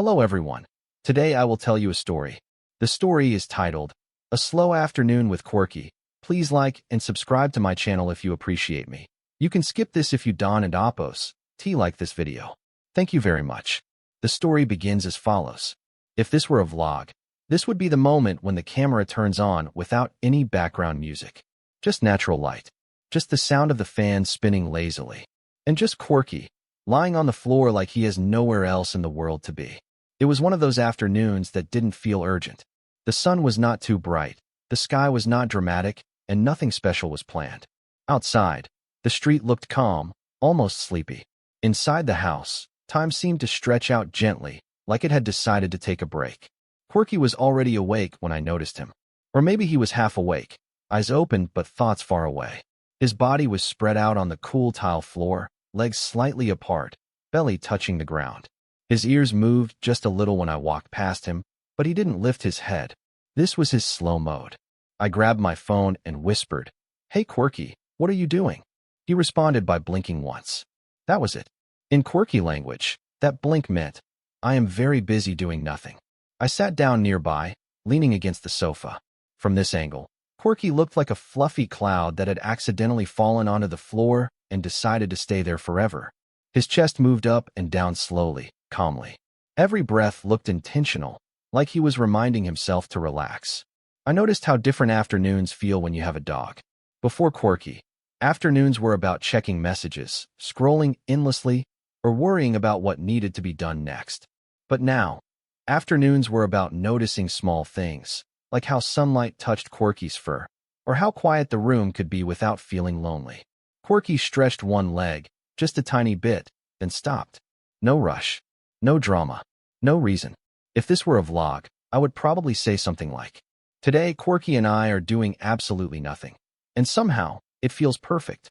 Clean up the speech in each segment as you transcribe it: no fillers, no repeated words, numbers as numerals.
Hello everyone. Today I will tell you a story. The story is titled, A Slow Afternoon with Quirky. Please like and subscribe to my channel if you appreciate me. You can skip this if you don't and oppose. Like this video. Thank you very much. The story begins as follows. If this were a vlog, this would be the moment when the camera turns on without any background music. Just natural light. Just the sound of the fan spinning lazily. And just Quirky, lying on the floor like he has nowhere else in the world to be. It was one of those afternoons that didn't feel urgent. The sun was not too bright, the sky was not dramatic, and nothing special was planned. Outside, the street looked calm, almost sleepy. Inside the house, time seemed to stretch out gently, like it had decided to take a break. Quirky was already awake when I noticed him. Or maybe he was half awake, eyes open but thoughts far away. His body was spread out on the cool tile floor, legs slightly apart, belly touching the ground. His ears moved just a little when I walked past him, but he didn't lift his head. This was his slow mode. I grabbed my phone and whispered, "Hey Quirky, what are you doing?" He responded by blinking once. That was it. In Quirky language, that blink meant, "I am very busy doing nothing." I sat down nearby, leaning against the sofa. From this angle, Quirky looked like a fluffy cloud that had accidentally fallen onto the floor and decided to stay there forever. His chest moved up and down slowly, calmly. Every breath looked intentional, like he was reminding himself to relax. I noticed how different afternoons feel when you have a dog. Before Quirky, afternoons were about checking messages, scrolling endlessly, or worrying about what needed to be done next. But now, afternoons were about noticing small things, like how sunlight touched Quirky's fur, or how quiet the room could be without feeling lonely. Quirky stretched one leg, just a tiny bit, then stopped. No rush, no drama, no reason. If this were a vlog, I would probably say something like, "Today, Quirky and I are doing absolutely nothing. And somehow, it feels perfect."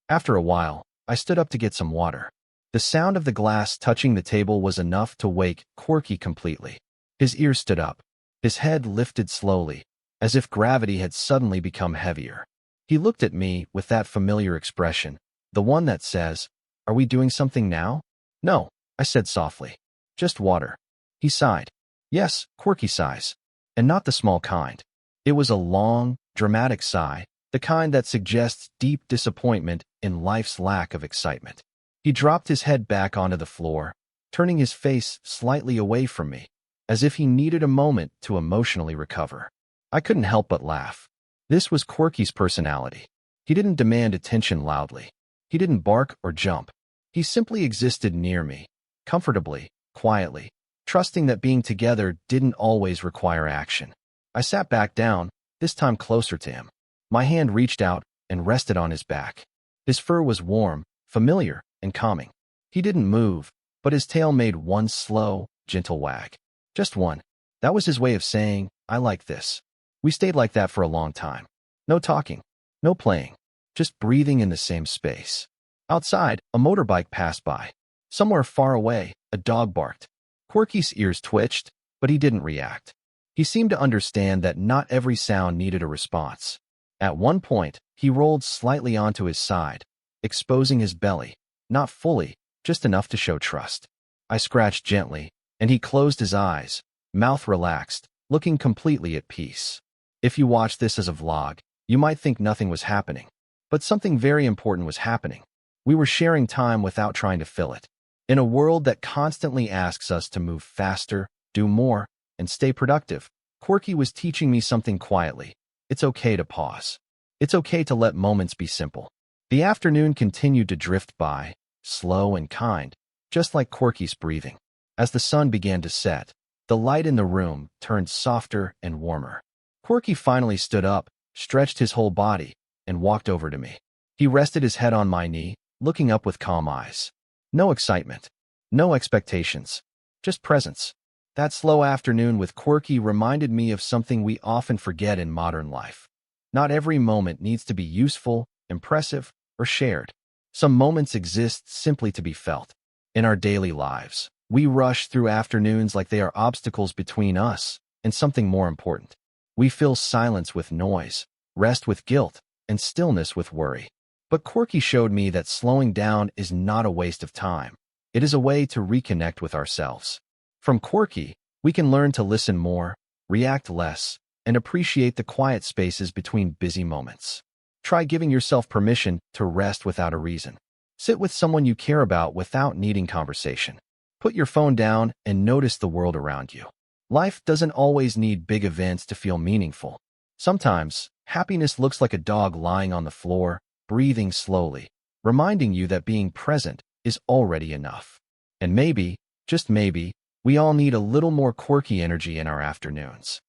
After a while, I stood up to get some water. The sound of the glass touching the table was enough to wake Quirky completely. His ears stood up. His head lifted slowly, as if gravity had suddenly become heavier. He looked at me with that familiar expression, the one that says, "Are we doing something now?" "No," I said softly. "Just water." He sighed. Yes, Quirky sighs. And not the small kind. It was a long, dramatic sigh, the kind that suggests deep disappointment in life's lack of excitement. He dropped his head back onto the floor, turning his face slightly away from me, as if he needed a moment to emotionally recover. I couldn't help but laugh. This was Quirky's personality. He didn't demand attention loudly. He didn't bark or jump. He simply existed near me, comfortably, quietly, trusting that being together didn't always require action. I sat back down, this time closer to him. My hand reached out and rested on his back. His fur was warm, familiar, and calming. He didn't move, but his tail made one slow, gentle wag. Just one. That was his way of saying, "I like this." We stayed like that for a long time. No talking, no playing, just breathing in the same space. Outside, a motorbike passed by. Somewhere far away, a dog barked. Quirky's ears twitched, but he didn't react. He seemed to understand that not every sound needed a response. At one point, he rolled slightly onto his side, exposing his belly, not fully, just enough to show trust. I scratched gently, and he closed his eyes, mouth relaxed, looking completely at peace. If you watch this as a vlog, you might think nothing was happening. But something very important was happening. We were sharing time without trying to fill it. In a world that constantly asks us to move faster, do more, and stay productive, Quirky was teaching me something quietly. It's okay to pause. It's okay to let moments be simple. The afternoon continued to drift by, slow and kind, just like Quirky's breathing. As the sun began to set, the light in the room turned softer and warmer. Quirky finally stood up, stretched his whole body, and walked over to me. He rested his head on my knee, looking up with calm eyes. No excitement, no expectations, just presence. That slow afternoon with Quirky reminded me of something we often forget in modern life. Not every moment needs to be useful, impressive, or shared. Some moments exist simply to be felt. In our daily lives, we rush through afternoons like they are obstacles between us and something more important. We fill silence with noise, rest with guilt, and stillness with worry. But Quirky showed me that slowing down is not a waste of time. It is a way to reconnect with ourselves. From quirky, we can learn to listen more, react less, and appreciate the quiet spaces between busy moments. Try giving yourself permission to rest without a reason. Sit with someone you care about without needing conversation. Put your phone down and notice the world around you. Life doesn't always need big events to feel meaningful. Sometimes, happiness looks like a dog lying on the floor, breathing slowly, reminding you that being present is already enough. And maybe, just maybe, we all need a little more quirky energy in our afternoons.